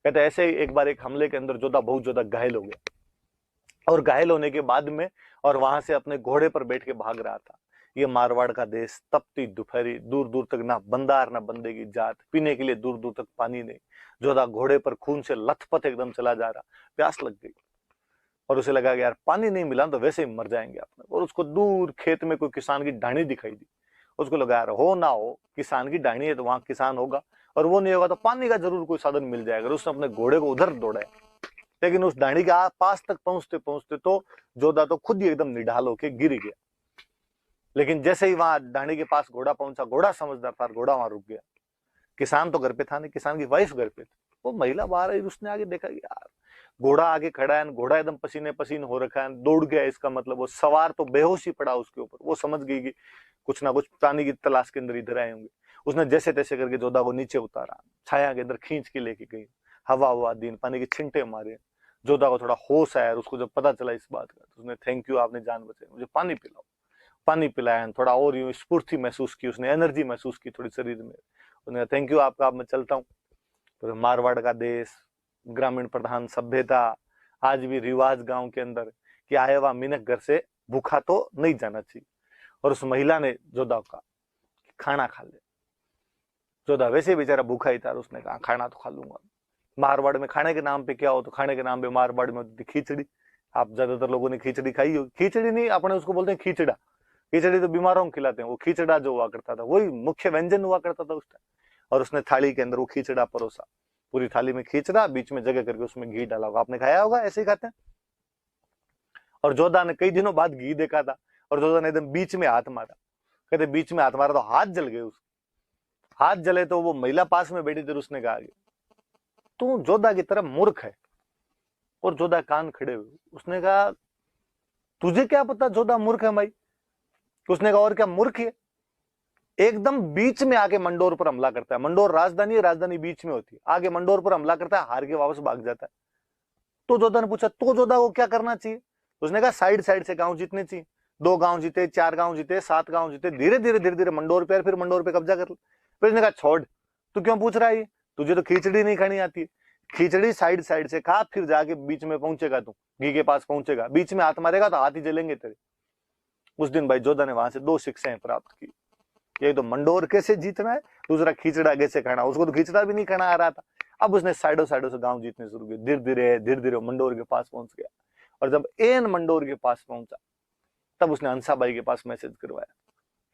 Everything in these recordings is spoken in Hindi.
कहते ऐसे ही एक बार एक हमले के अंदर जोधा बहुत ज्यादा घायल हो गया, और घायल होने के बाद में और वहां से अपने घोड़े पर बैठ के भाग रहा था। ये मारवाड़ का देश, तपती दोपहरी, दूर दूर तक ना बंदार ना बंदे की जात, पीने के लिए दूर दूर तक पानी नहीं। जोधा घोड़े पर खून से लथपथ एकदम चला जा रहा, प्यास लग गई और उसे लगा कि यार पानी नहीं मिला तो वैसे ही मर जाएंगे अपने। और उसको दूर खेत में कोई किसान की डाणी दिखाई दी। उसको लगा यार हो ना हो किसान की डाणी है तो वहां किसान होगा, और वो नहीं होगा तो पानी का जरूर कोई साधन मिल जाएगा। उसने अपने घोड़े को उधर दौड़ाया, लेकिन उस डाणी के पास तक पहुंचते पहुंचते तो जोधा तो खुद ही एकदम निढाल होके गिर गया। लेकिन जैसे ही वहां डाणी के पास घोड़ा पहुंचा, घोड़ा समझदार था, घोड़ा वहां रुक गया। किसान तो घर पे था नहीं, किसान की वाइफ घर पे थी। वो महिला बाहर आई, उसने आगे देखा कि यार घोड़ा आगे खड़ा है, घोड़ा एकदम पसीने पसीन हो रखा है, दौड़ गया। इसका मतलब वो सवार तो बेहोश ही पड़ा उसके ऊपर। वो समझ गई कि कुछ ना कुछ पानी की तलाश के अंदर इधर आए होंगे। उसने जैसे तैसे करके जोधा को नीचे उतारा, छाया के अंदर खींच के लेके गई, हवा हुआ दिन, पानी के छिंटे मारे। जोधा को थोड़ा होश आया, और उसको जब पता चला इस बात का तो उसने थैंक यू आपने जान बचाई, मुझे पानी पिलाओ। पानी पिलाया, थोड़ा और यूं स्फूर्ति महसूस की, उसने एनर्जी महसूस की थोड़ी शरीर में। उसने थैंक यू आपका, अब मैं चलता हूँ। तो मारवाड़ का देश, ग्रामीण प्रधान सभ्यता, आज भी रिवाज गांव के अंदर कि आए हुआ मिनक घर से भूखा तो नहीं जाना चाहिए। और उस महिला ने जोधा का खाना खा ले। जोधा वैसे बेचारा भूखा ही था, उसने कहा खाना तो खा लूंगा। मारवाड़ में खाने के नाम पे क्या हो, तो खाने के नाम पे मारवाड़ में होती थी खिचड़ी। आप ज्यादातर लोगों ने खिचड़ी खाई हो। खिचड़ी नहीं, अपने उसको बोलते हैं खिचड़ा। खिचड़ी तो बीमारों को खिलाते हैं, वो खिचड़ा जो हुआ करता था वही मुख्य व्यंजन हुआ करता था उस टाइम। और उसने थाली के अंदर वो खिचड़ा परोसा, पूरी थाली में खिचड़ा, बीच में जगह करके उसमें घी डाला होगा। आपने खाया होगा, ऐसे ही खाते हैं। और जोधा ने कई दिनों बाद घी देखा था, और जोधा ने एकदम बीच में हाथ मारा। कहते बीच में हाथ मारा तो हाथ जल गए उसके। हाथ जले तो वो महिला पास में बैठी थी, उसने कहा तू जोधा की तरह मूर्ख है। और जोधा कान खड़े हुए, उसने कहा तुझे क्या पता जोधा मूर्ख है भाई। उसने कहा और क्या मूर्ख है। एकदम बीच में आके मंडोर पर हमला करता है। मंडोर राजधानी है, राजधानी बीच में होती है। आगे मंडोर पर हमला करता है, हार के वापस भाग जाता है। तो जोधा ने पूछा तो जोधा को क्या करना चाहिए। उसने कहा साइड साइड से गांव जीतने चाहिए। 2 गांव जीते, 4 गांव जीते, 7 गांव जीते, धीरे धीरे धीरे धीरे मंडोर पे, फिर मंडोर पे कब्जा कर ले। फिर उसने कहा छोड़, तू क्यों पूछ रहा है, तुझे तो खिचड़ी नहीं खानी आती है। खिचड़ी साइड साइड से खा, फिर जाके बीच में पहुंचेगा, तू घी के पास पहुंचेगा, बीच में हाथ मारेगा तो हाथ ही जलेंगे तेरे। उस दिन भाई जोधा ने वहां से 2 शिक्षाएं प्राप्त की। एक तो मंडोर कैसे जीतना है, दूसरा खिचड़ा कैसे खाना। उसको तो खिचड़ा भी नहीं खाना आ रहा था। अब उसने साइडों साइडों से गांव जीतने शुरू किए। धीरे धीरे मंडोर के पास पहुंच गया। और जब एन मंडोर के पास पहुंचा, तब उसने हंसाबाई के पास मैसेज करवाया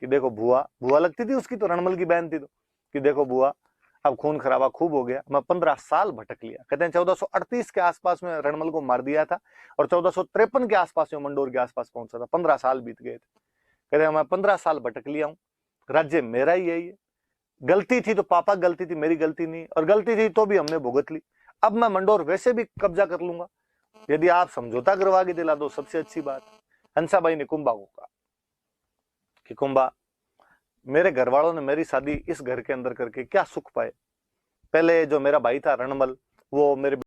कि देखो बुआ, बुआ लगती थी उसकी तो, रणमल की बहन थी तो, कि देखो बुआ अब खून खराबा खूब हो गया, मैं 15 साल भटक लिया। कहते हैं 1438 के आसपास में रणमल को मार दिया था, और 1453 के आसपास में मंडोर के आसपास पहुंचा था। 15 साल बीत गए थे। कहते हैं मैं 15 साल भटक लिया हूं, राज्य मेरा ही है ये। गलती थी तो पापा गलती थी, मेरी गलती नहीं, और गलती थी तो भी हमने भुगत ली। अब मैं मंडोर वैसे भी कब्जा कर लूंगा, यदि आप समझौता करवा के दिला दो सबसे अच्छी बात। हंसाबाई ने कुंभा को कहा कि कुंभा, मेरे घर वालों ने मेरी शादी इस घर के अंदर करके क्या सुख पाए। पहले जो मेरा भाई था रणमल, वो मेरे